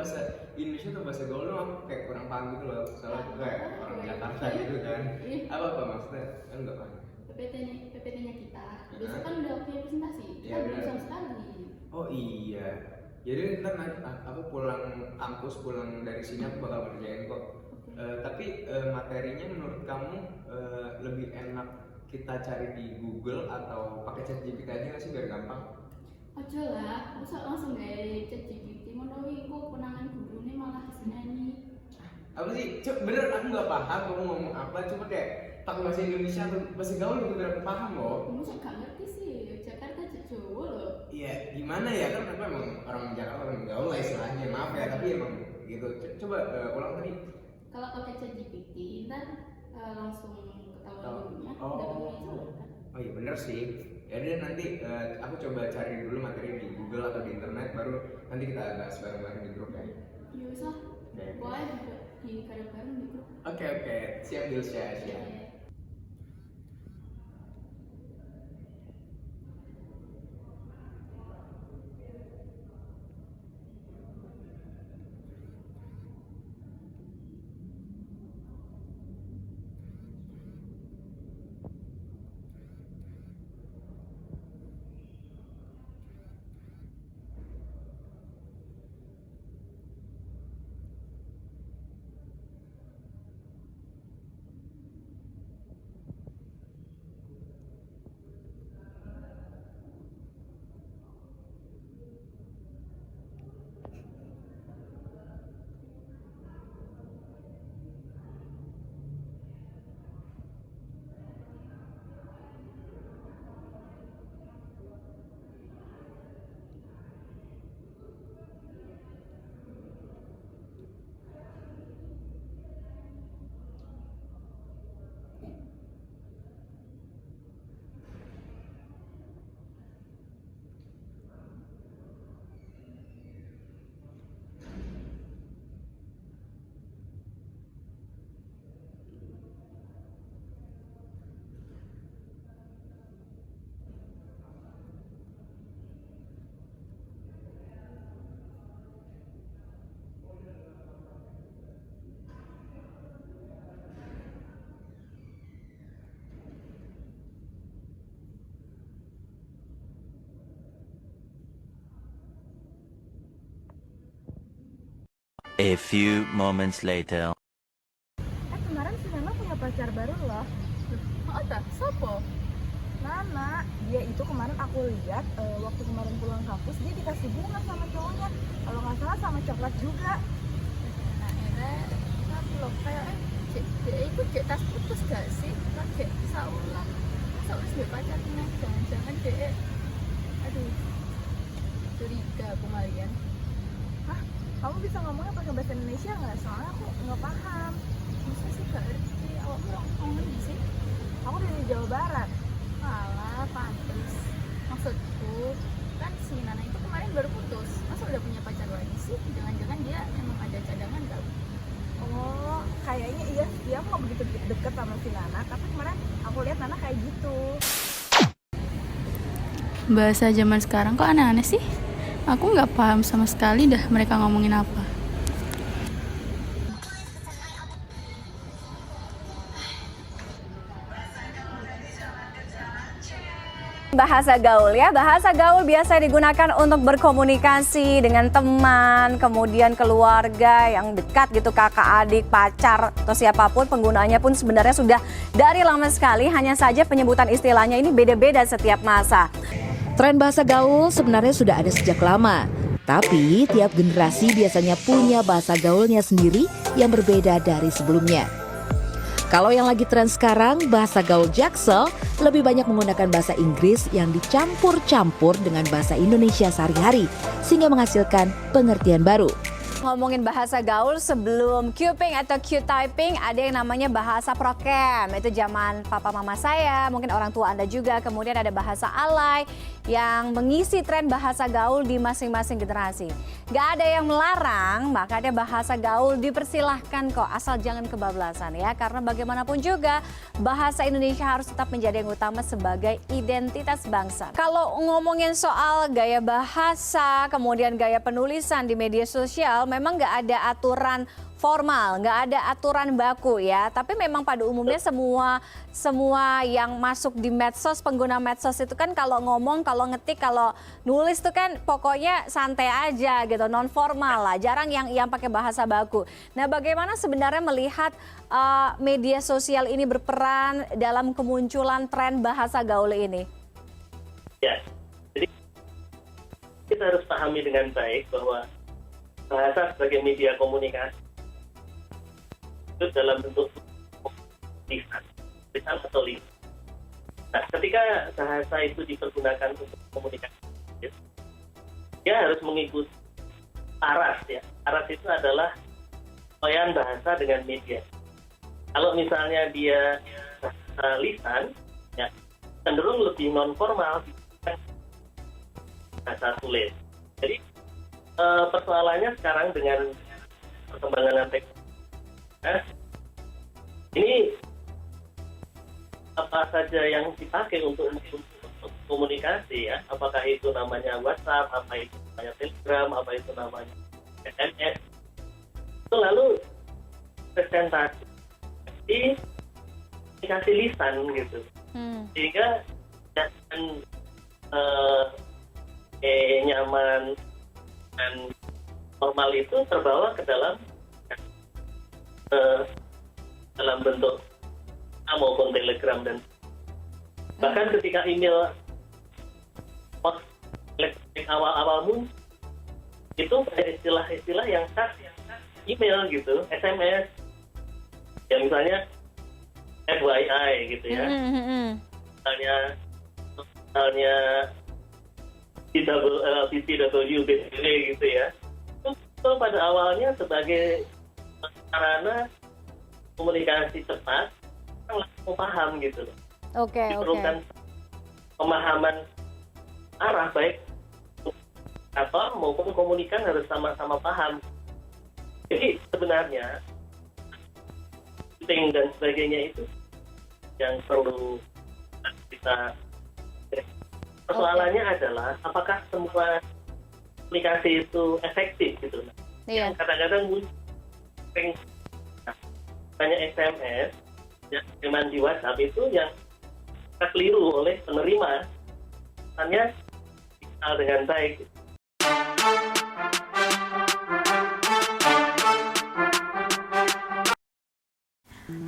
bahasa Indonesia atau bahasa gaul dong, aku kayak kurang paham gitu loh. Soalnya aku kayak orang Jakarta gitu kan. Apa maksudnya? Kan nggak paham. PPT-nya kita. Besok kan udah punya presentasi. Iya, Kan benar. belum sama sekali. Oh iya. Jadi ntar nanti aku pulang kampus, pulang dari sini aku bakal kerjain kok. Tapi materinya menurut kamu lebih enak kita cari di Google atau pakai ChatGPT aja nggak sih biar gampang? Ojo lah, masa langsung dari ChatGPT mau doi kok kenangan guru nih malah nyanyi. Apa sih? Bener aku nggak paham kamu ngomong apa, cuma kayak pakai bahasa Indonesia atau bahasa gaul gitu biar aku paham loh. Masa gak ngerti sih, Jakarta Jawa loh. Iya, gimana ya, kan aku emang orang Jakarta, orang gaul lah istilahnya, maaf ya, tapi emang gitu. Coba ulang tadi. Kalau pakai ChatGPT, ntar langsung ketahuan gurunya, Oh. dapat nilai kan. Oh iya bener sih. Ya udah nanti aku coba cari dulu materi di Google atau di internet, baru nanti kita bahas bareng-bareng di grup ya. Ya wis lah, pokoknya juga di bareng-bareng di grup. Oke, siap Dilsya, siap. A few moments later. Kemarin si Nana punya pacar baru loh. Oh, tak, siapa? Nana, dia itu kemarin aku lihat waktu kemarin pulang kampus dia dikasih bunga sama cowoknya. Kalau nggak salah sama coklat juga. Nah, tapi loh kayak dia itu tas putus gak sih? Kayak saulan dia pacarnya, jangan-jangan dia, aduh, curiga aku kalian. Hah? Kamu bisa ngomongnya pakai bahasa Indonesia nggak? Soalnya aku nggak paham. Masa sih gak ngerti? Awakmu orang ngomong sih? Aku dari Jawa Barat. Malah pantes. Maksudku kan si Nana itu kemarin baru putus. Masa udah punya pacar lagi sih? Jangan-jangan dia emang ada cadangan kali. Oh, kayaknya iya. Dia nggak begitu deket sama si Nana. Tapi kemarin aku lihat Nana kayak gitu. Bahasa zaman sekarang kok aneh-aneh sih? Aku nggak paham sama sekali dah mereka ngomongin apa. Bahasa gaul ya, bahasa gaul biasa digunakan untuk berkomunikasi dengan teman, kemudian keluarga yang dekat gitu, kakak, adik, pacar, atau siapapun. Penggunaannya pun sebenarnya sudah dari lama sekali, hanya saja penyebutan istilahnya ini beda-beda setiap masa. Tren bahasa gaul sebenarnya sudah ada sejak lama, tapi tiap generasi biasanya punya bahasa gaulnya sendiri yang berbeda dari sebelumnya. Kalau yang lagi tren sekarang, bahasa gaul Jaksel lebih banyak menggunakan bahasa Inggris yang dicampur-campur dengan bahasa Indonesia sehari-hari, sehingga menghasilkan pengertian baru. Ngomongin bahasa gaul, sebelum Qping atau Q-typing ada yang namanya bahasa prokem. Itu zaman papa mama saya, mungkin orang tua Anda juga. Kemudian ada bahasa alay yang mengisi tren bahasa gaul di masing-masing generasi. Gak ada yang melarang, makanya bahasa gaul dipersilahkan kok, asal jangan kebablasan ya. Karena bagaimanapun juga bahasa Indonesia harus tetap menjadi yang utama sebagai identitas bangsa. Kalau ngomongin soal gaya bahasa, kemudian gaya penulisan di media sosial, memang nggak ada aturan formal, nggak ada aturan baku ya. Tapi memang pada umumnya semua yang masuk di medsos, pengguna medsos itu kan kalau ngomong, kalau ngetik, kalau nulis itu kan pokoknya santai aja gitu, non formal lah. Jarang yang pakai bahasa baku. Nah, bagaimana sebenarnya melihat media sosial ini berperan dalam kemunculan tren bahasa gaul ini? Ya, jadi kita harus pahami dengan baik bahwa bahasa sebagai media komunikasi itu dalam bentuk lisan atau lisan. Nah, ketika bahasa itu dipergunakan untuk komunikasi, dia harus mengikuti aras ya. Aras itu adalah penyesuaian bahasa dengan media. Kalau misalnya dia bahasa lisan, ya cenderung lebih non formal, bahasa tulis. Jadi persoalannya sekarang dengan perkembangan teknologi, ini apa saja yang dipakai untuk komunikasi ya, apakah itu namanya WhatsApp, apa itu namanya Telegram, apa itu namanya SMS, itu lalu presentasi di komunikasi lisan gitu, sehingga jangan nyaman dan formal itu terbawa ke dalam bentuk maupun Telegram dan bahkan ketika email awal-awal muncul itu ada istilah-istilah yang khas email gitu, SMS ya, misalnya FYI gitu ya, misalnya TWW gitu ya, itu pada awalnya sebagai sarana komunikasi cepat, orang langsung paham gitu loh. Diperlukan pemahaman arah baik atau maupun komunikan harus sama-sama paham. Jadi sebenarnya penting dan sebagainya itu yang perlu kita. Persoalannya adalah apakah semua aplikasi itu efektif gitu. Yang kadang-kadang banyak SMS ya, dengan di WhatsApp itu yang keliru oleh penerima, hanya dikenal dengan baik.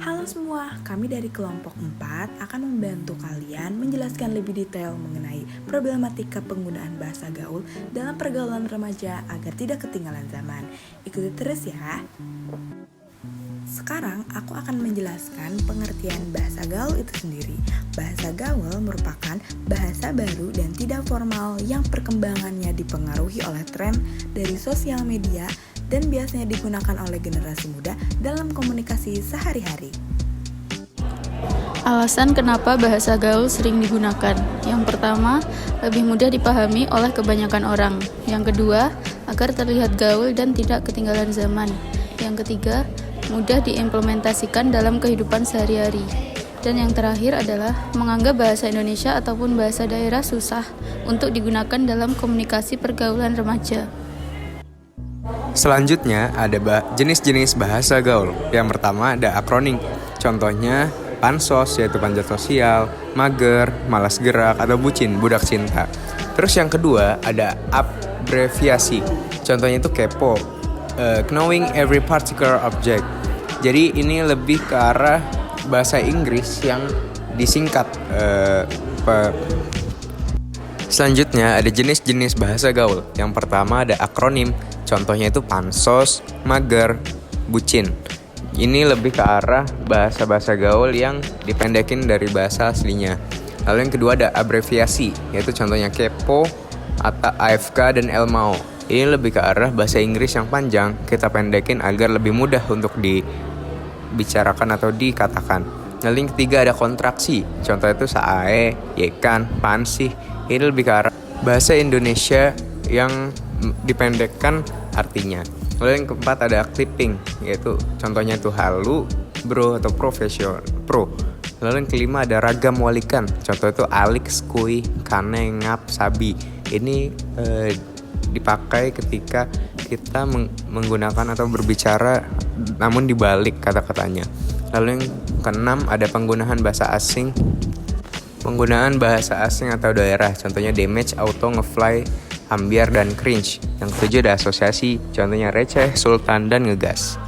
Halo semua, kami dari kelompok 4 akan membantu kalian menjelaskan lebih detail mengenai problematika penggunaan bahasa gaul dalam pergaulan remaja agar tidak ketinggalan zaman. Ikuti terus ya. Sekarang aku akan menjelaskan pengertian bahasa gaul itu sendiri. Bahasa gaul merupakan bahasa baru dan tidak formal yang perkembangannya dipengaruhi oleh tren dari sosial media dan biasanya digunakan oleh generasi muda dalam komunikasi sehari-hari. Alasan kenapa bahasa gaul sering digunakan. Yang pertama, lebih mudah dipahami oleh kebanyakan orang. Yang kedua, agar terlihat gaul dan tidak ketinggalan zaman. Yang ketiga, mudah diimplementasikan dalam kehidupan sehari-hari. Dan yang terakhir adalah menganggap bahasa Indonesia ataupun bahasa daerah susah untuk digunakan dalam komunikasi pergaulan remaja. Selanjutnya ada jenis-jenis bahasa gaul. Yang pertama ada akronim. Contohnya pansos, yaitu panjat sosial, mager, malas gerak, atau bucin, budak cinta. Terus yang kedua ada abreviasi. Contohnya itu kepo, knowing every particular object. Jadi ini lebih ke arah bahasa Inggris yang disingkat. Selanjutnya ada jenis-jenis bahasa gaul. Yang pertama ada akronim. Contohnya itu pansos, mager, bucin. Ini lebih ke arah bahasa-bahasa gaul yang dipendekin dari bahasa aslinya. Lalu yang kedua ada abreviasi, yaitu contohnya kepo, atau AFK, dan elmao. Ini lebih ke arah bahasa Inggris yang panjang, kita pendekin agar lebih mudah untuk dibicarakan atau dikatakan. Lalu yang ketiga ada kontraksi, contohnya itu sae, yekan, pansih. Ini lebih ke arah bahasa Indonesia yang dipendekkan artinya. Lalu yang keempat ada clipping, yaitu contohnya itu halu, bro, atau profesional, pro. Lalu yang kelima ada ragam walikan, contoh itu alik, skui, kane, ngap, sabi. Ini dipakai ketika kita menggunakan atau berbicara namun dibalik kata-katanya. Lalu yang keenam ada penggunaan bahasa asing. Penggunaan bahasa asing atau daerah, contohnya damage, auto, ngefly, ambiar, dan cringe. Yang ketujuh ada asosiasi, contohnya receh, sultan, dan ngegas.